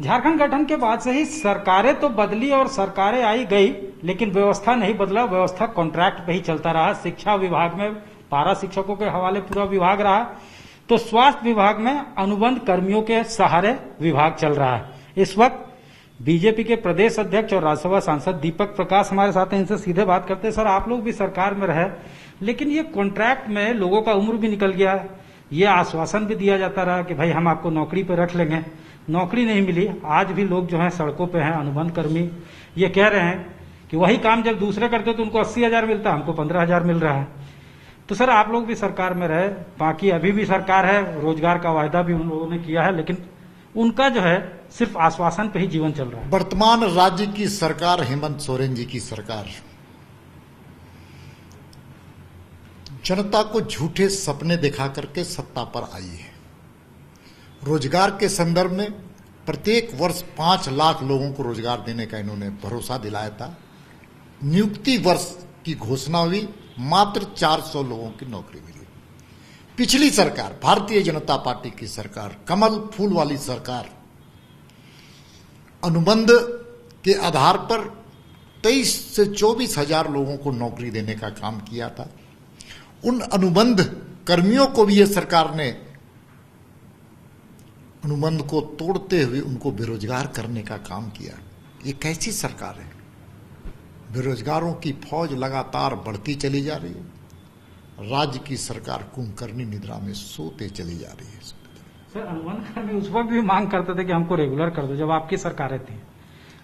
झारखंड गठन के बाद से ही सरकारें तो बदली और सरकारें आई गई, लेकिन व्यवस्था नहीं बदला। व्यवस्था कॉन्ट्रैक्ट पे ही चलता रहा। शिक्षा विभाग में पारा शिक्षकों के हवाले पूरा विभाग रहा, तो स्वास्थ्य विभाग में अनुबंध कर्मियों के सहारे विभाग चल रहा है। इस वक्त बीजेपी के प्रदेश अध्यक्ष और राज्यसभा सांसद दीपक प्रकाश हमारे साथ हैं। इनसे सीधे बात करते हैं। सर, आप लोग भी सरकार में रहे, लेकिन ये कॉन्ट्रैक्ट में लोगों का उम्र भी निकल गया। ये आश्वासन भी दिया जाता रहा कि भाई हम आपको नौकरी पर रख लेंगे, नौकरी नहीं मिली। आज भी लोग जो हैं सड़कों पे हैं, अनुबंध कर्मी ये कह रहे हैं कि वही काम जब दूसरे करते तो उनको 80,000 मिलता, हमको 15,000 मिल रहा है। तो सर, आप लोग भी सरकार में रहे, बाकी अभी भी सरकार है, रोजगार का वायदा भी उन लोगों ने किया है, लेकिन उनका जो है सिर्फ आश्वासन पे ही जीवन चल रहा है। वर्तमान राज्य की सरकार, हेमंत सोरेन जी की सरकार, जनता को झूठे सपने दिखा करके सत्ता पर आई है। रोजगार के संदर्भ में प्रत्येक वर्ष 5 लाख लोगों को रोजगार देने का इन्होंने भरोसा दिलाया था। नियुक्ति वर्ष की घोषणा हुई, मात्र 400 लोगों की नौकरी मिली। पिछली सरकार, भारतीय जनता पार्टी की सरकार, कमल फूल वाली सरकार, अनुबंध के आधार पर 23 से 24 हजार लोगों को नौकरी देने का काम किया था। उन अनुबंध कर्मियों को भी यह सरकार ने अनुबंध को तोड़ते हुए उनको बेरोजगार करने का काम किया। ये कैसी सरकार है? बेरोजगारों की फौज लगातार बढ़ती चली जा रही है। राज्य की सरकार कुंभकर्णी निद्रा में सोते चली जा रही है। सर, अनुबंध कर्मी उस वक्त भी मांग करते थे कि हमको रेगुलर कर दो जब आपकी सरकारें थी,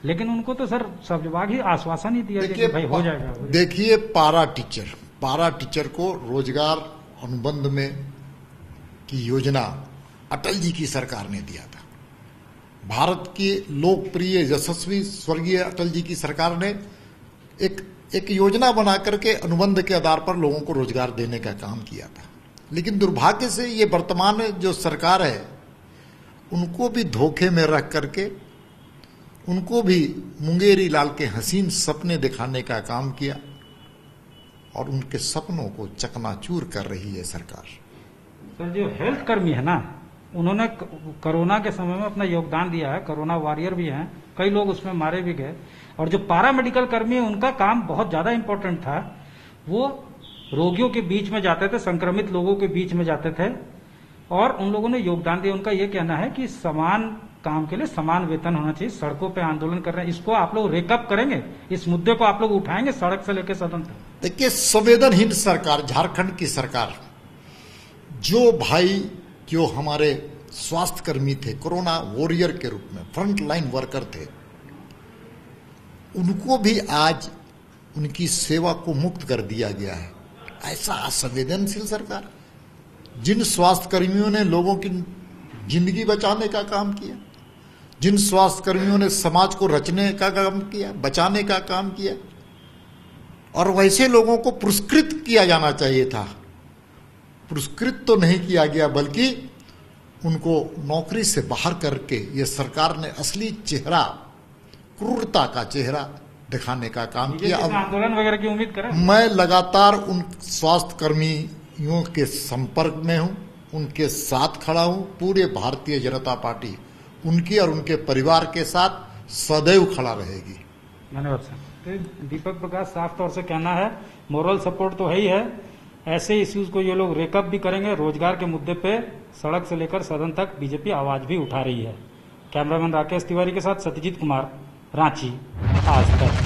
लेकिन उनको तो सर सब विभाग ही आश्वासन ही दिया कि भाई हो जाएगा। देखिए, पारा टीचर को रोजगार अनुबंध में की योजना अटल जी की सरकार ने दिया था। भारत की लोकप्रिय यशस्वी स्वर्गीय अटल जी की सरकार ने एक योजना बना करके अनुबंध के आधार पर लोगों को रोजगार देने का काम किया था। लेकिन दुर्भाग्य से ये वर्तमान जो सरकार है, उनको भी धोखे में रख करके उनको भी मुंगेरी लाल के हसीन सपने दिखाने का काम किया और उनके सपनों को चकनाचूर कर रही है सरकार। सर, जो हेल्थ कर्मी है ना, उन्होंने कोरोना के समय में अपना योगदान दिया है। कोरोना वॉरियर भी हैं, कई लोग उसमें मारे भी गए। और जो पारा मेडिकल कर्मी है, उनका काम बहुत ज्यादा इंपॉर्टेंट था। वो रोगियों के बीच में जाते थे, संक्रमित लोगों के बीच में जाते थे और उन लोगों ने योगदान दिया। उनका ये कहना है कि समान काम के लिए समान वेतन होना चाहिए। सड़कों पे आंदोलन कर रहे हैं, इसको आप लोग रेकअप करेंगे? इस मुद्दे को आप लोग उठाएंगे सड़क से लेकर सदन तक? देखिए, संवेदनहीन सरकार, झारखंड की सरकार, जो हमारे स्वास्थ्य कर्मी थे, कोरोना वॉरियर के रूप में फ्रंट लाइन वर्कर थे, उनको भी आज उनकी सेवा को मुक्त कर दिया गया है। ऐसा असंवेदनशील सरकार, जिन स्वास्थ्य कर्मियों ने लोगों की जिंदगी बचाने का काम किया, जिन स्वास्थ्य कर्मियों ने समाज को रचने का काम किया, बचाने का काम किया, और वैसे लोगों को पुरस्कृत किया जाना चाहिए था। पुरस्कृत तो नहीं किया गया, बल्कि उनको नौकरी से बाहर करके ये सरकार ने असली चेहरा, क्रूरता का चेहरा दिखाने का काम किया। अब आंदोलन वगैरह की उम्मीद करें? मैं लगातार उन स्वास्थ्य कर्मियों के संपर्क में हूं, उनके साथ खड़ा हूं। पूरे भारतीय जनता पार्टी उनकी और उनके परिवार के साथ सदैव खड़ा रहेगी। धन्यवाद सर। दीपक प्रकाश साफ तौर से कहना है मोरल सपोर्ट तो है ही है, ऐसे इश्यूज को ये लोग रेकअप भी करेंगे। रोजगार के मुद्दे पे सड़क से लेकर सदन तक बीजेपी आवाज भी उठा रही है। कैमरामैन राकेश तिवारी के साथ सत्यजीत कुमार, रांची, आज तक।